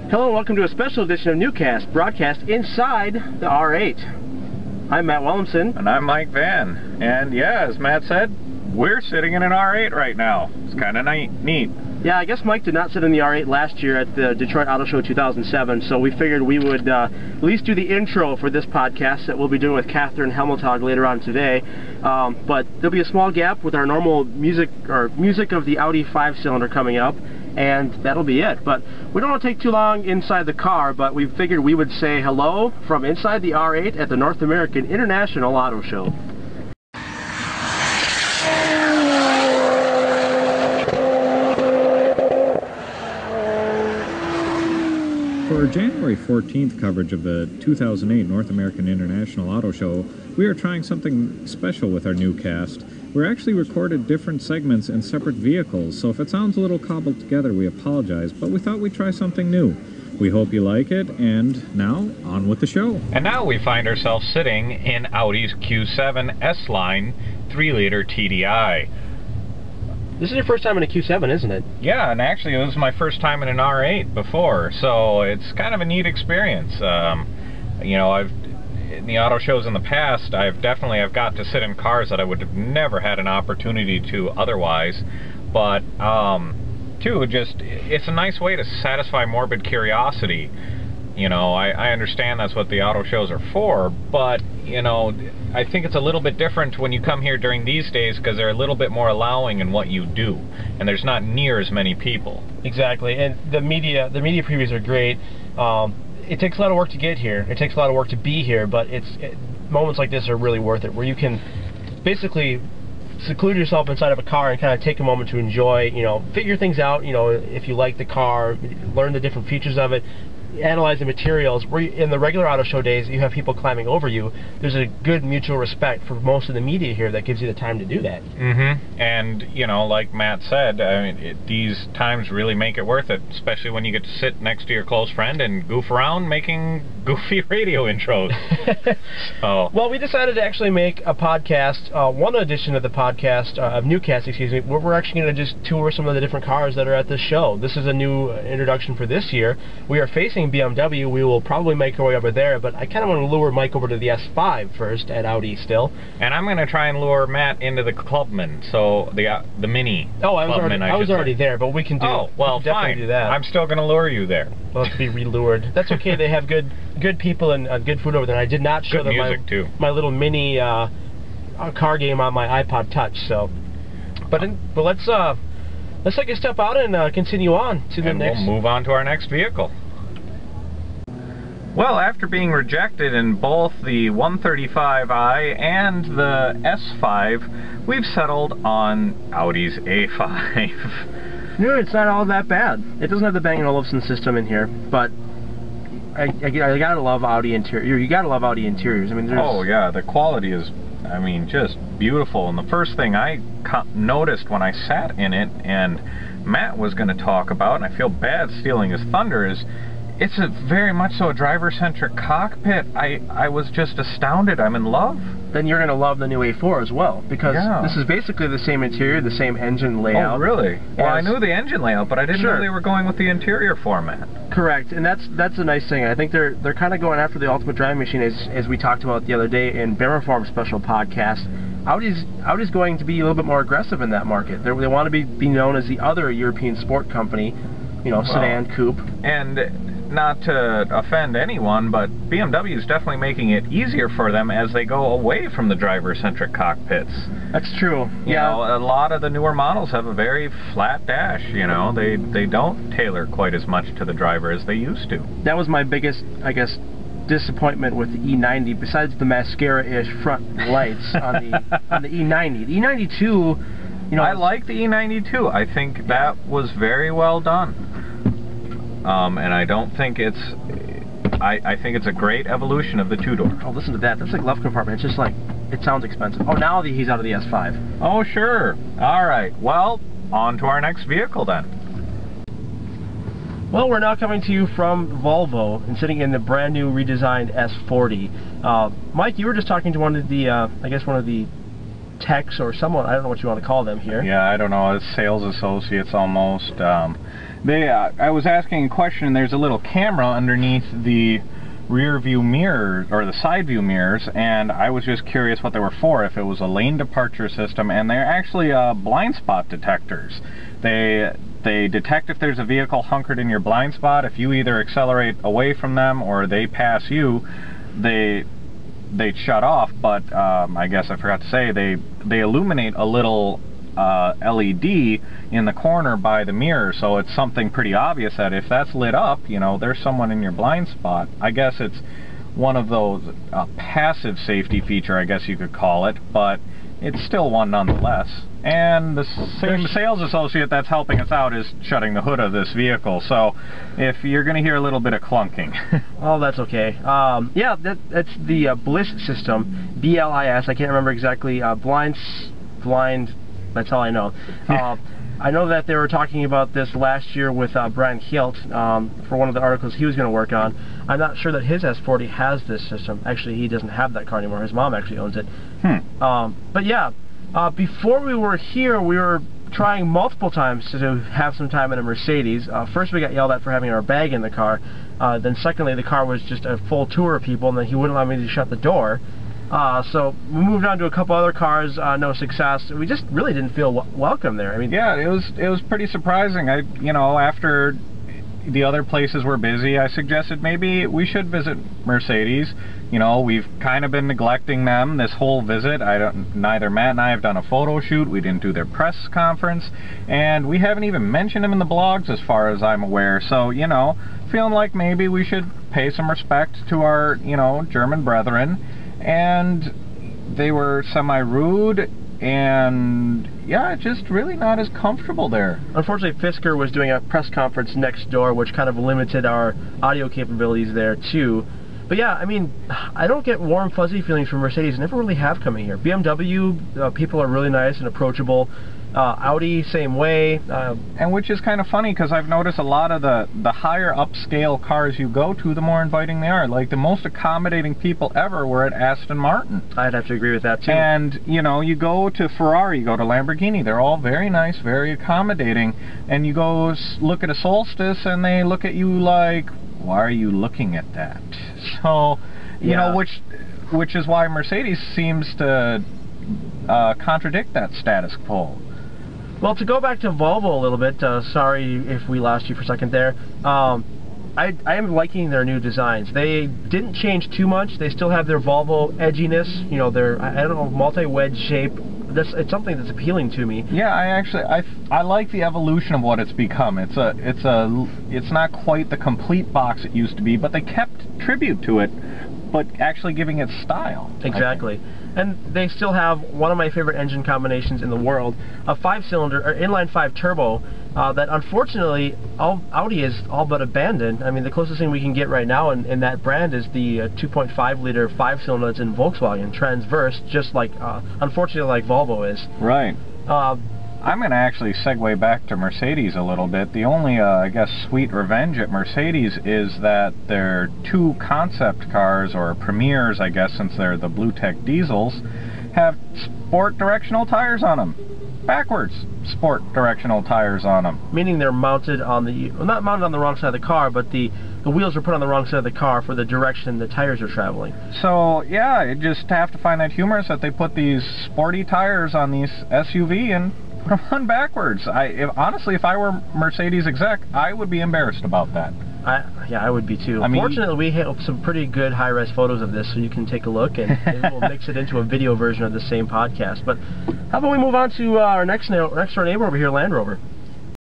Hello and welcome to a special edition of Neucast, broadcast inside the R8. I'm Matt Williamson. And I'm Mike Van. And yeah, as Matt said, we're sitting in an R8 right now. It's kind of neat. Yeah, I guess Mike did not sit in the R8 last year at the Detroit Auto Show 2007, so we figured we would at least do the intro for this podcast that we'll be doing with Catherine Helmeltag later on today. But there'll be a small gap with our normal music of the Audi 5-cylinder coming up, and that'll be it. But we don't want to take too long inside the car, but we figured we would say hello from inside the R8 at the North American International Auto Show. For our January 14th coverage of the 2008 North American International Auto Show, we are trying something special with our Neucast. We're actually recorded different segments in separate vehicles, so if it sounds a little cobbled together, we apologize, but we thought we'd try something new. We hope you like it, and now, on with the show. And now we find ourselves sitting in Audi's Q7 S-Line 3-liter TDI. This is your first time in a Q7, isn't it? Yeah, and actually it was my first time in an R8 before, so it's kind of a neat experience. You know, in the auto shows in the past, I've got to sit in cars that I would have never had an opportunity to otherwise, but it's a nice way to satisfy morbid curiosity. You know, I understand that's what the auto shows are for, but, you know, I think it's a little bit different when you come here during these days because they're a little bit more allowing in what you do, and there's not near as many people. Exactly, and the media previews are great. It takes a lot of work to get here. It takes a lot of work to be here, but moments like this are really worth it, where you can basically seclude yourself inside of a car and kind of take a moment to enjoy, you know, figure things out, you know, if you like the car, learn the different features of it, analyze the materials. Where in the regular auto show days, you have people climbing over you. There's a good mutual respect for most of the media here that gives you the time to do that. Mm-hmm. And, you know, like Matt said, I mean, these times really make it worth it, especially when you get to sit next to your close friend and goof around making goofy radio intros. Well, we decided to actually make a podcast, one edition of the podcast, of Neucast, excuse me, where we're actually going to just tour some of the different cars that are at this show. This is a new introduction for this year. We are facing BMW. We will probably make our way over there, but I kind of want to lure Mike over to the S5 first at Audi still. And I'm going to try and lure Matt into the Clubman, so the Mini. Oh, I was already there, but we can do. Oh, well, fine. Do that. I'm still going to lure you there. Well, to be relured. That's okay. They have good people and good food over there. I did not show them my little mini car game on my iPod Touch. So, but let's take a step out and continue on to the next. We'll move on to our next vehicle. Well, after being rejected in both the 135i and the S5, we've settled on Audi's A5. No, it's not all that bad. It doesn't have the Bang & Olufsen system in here, but I gotta love Audi interior. You gotta love Audi interiors. I mean, oh yeah, the quality is, I mean, just beautiful. And the first thing I noticed when I sat in it, and Matt was going to talk about, and I feel bad stealing his thunder, is it's very much so a driver-centric cockpit. I was just astounded. I'm in love. Then you're going to love the new A4 as well, because this is basically the same interior, the same engine layout. Oh, really? Well, I knew the engine layout, but I didn't know they were going with the interior format. Correct, and that's a nice thing. I think they're kind of going after the ultimate driving machine, as we talked about the other day in Beamerform special podcast. Audi's going to be a little bit more aggressive in that market. They want to be known as the other European sport company, you know, sedan, coupe. And not to offend anyone, but BMW is definitely making it easier for them as they go away from the driver-centric cockpits. That's true. You know, a lot of the newer models have a very flat dash, you know. They don't tailor quite as much to the driver as they used to. That was my biggest, I guess, disappointment with the E90, besides the mascara-ish front lights on the E90. The E92, you know... I like the E92. I think that was very well done. And I don't think it's... I think it's a great evolution of the two-door. Oh, listen to that. That's like glove compartment. It's just like... It sounds expensive. Oh, now he's out of the S5. Oh, sure. All right. Well, on to our next vehicle, then. Well, we're now coming to you from Volvo and sitting in the brand new redesigned S40. Mike, you were just talking to one of the, I guess one of the techs or someone, I don't know what you want to call them here. Yeah, I don't know, it's sales associates almost. I was asking a question, there's a little camera underneath the rear view mirror, or the side view mirrors, and I was just curious what they were for, if it was a lane departure system, and they're actually blind spot detectors. They detect if there's a vehicle hunkered in your blind spot. If you either accelerate away from them or they pass you, they shut off, but I guess I forgot to say, they illuminate a little LED in the corner by the mirror, so it's something pretty obvious that if that's lit up, you know, there's someone in your blind spot. I guess it's one of those passive safety feature, I guess you could call it, but it's still one nonetheless. And the same sales associate that's helping us out is shutting the hood of this vehicle, so if you're going to hear a little bit of clunking. Oh, that's okay. Yeah, that's the Bliss system, B-L-I-S. I can't remember exactly. Blind. That's all I know. I know that they were talking about this last year with Brian Hilt for one of the articles he was going to work on. I'm not sure that his S40 has this system. Actually, he doesn't have that car anymore. His mom actually owns it. But yeah, before we were here, we were trying multiple times to have some time in a Mercedes. First, we got yelled at for having our bag in the car. Then secondly, the car was just a full tour of people, and then he wouldn't allow me to shut the door. So we moved on to a couple other cars, no success. We just really didn't feel welcome there. I mean, yeah, it was pretty surprising. You know, after the other places were busy, I suggested maybe we should visit Mercedes. You know, we've kind of been neglecting them this whole visit. Neither Matt and I have done a photo shoot. We didn't do their press conference, and we haven't even mentioned them in the blogs as far as I'm aware. So, you know, feeling like maybe we should pay some respect to our, you know, German brethren. And they were semi-rude, and yeah, just really not as comfortable there. Unfortunately, Fisker was doing a press conference next door, which kind of limited our audio capabilities there too. But yeah, I mean, I don't get warm, fuzzy feelings from Mercedes. I never really have coming here. BMW, people are really nice and approachable. Audi, same way. And which is kind of funny, because I've noticed a lot of the higher upscale cars you go to, the more inviting they are. Like, the most accommodating people ever were at Aston Martin. I'd have to agree with that too. And, you know, you go to Ferrari, you go to Lamborghini, they're all very nice, very accommodating. And you go look at a Solstice, and they look at you like, why are you looking at that? So, you know, which is why Mercedes seems to contradict that status quo. Well, to go back to Volvo a little bit, sorry if we lost you for a second there, I am liking their new designs. They didn't change too much. They still have their Volvo edginess, you know, their, I don't know, multi-wedge shape. It's something that's appealing to me. Yeah, I like the evolution of what it's become. It's not quite the complete box it used to be, but they kept tribute to it, but actually giving it style. Exactly. And they still have one of my favorite engine combinations in the world, a 5-cylinder, or inline-5 turbo, that unfortunately Audi is all but abandoned. I mean, the closest thing we can get right now in that brand is the 2.5-liter 5-cylinder that's in Volkswagen, Transverse, just like, unfortunately, like Volvo is. Right. I'm going to actually segue back to Mercedes a little bit. The only, I guess, sweet revenge at Mercedes is that their two concept cars, or premieres, I guess, since they're the Blue Tech diesels, have sport directional tires on them. Backwards sport directional tires on them. Meaning they're mounted on the, well, not mounted on the wrong side of the car, but the wheels are put on the wrong side of the car for the direction the tires are traveling. So, yeah, you just have to find that humorous that they put these sporty tires on these SUV and put them on backwards. Honestly, if I were Mercedes exec, I would be embarrassed about that. Yeah, I would be too. Fortunately, we have some pretty good high-res photos of this, so you can take a look, and we'll mix it into a video version of the same podcast. But how about we move on to our next door neighbor over here, Land Rover.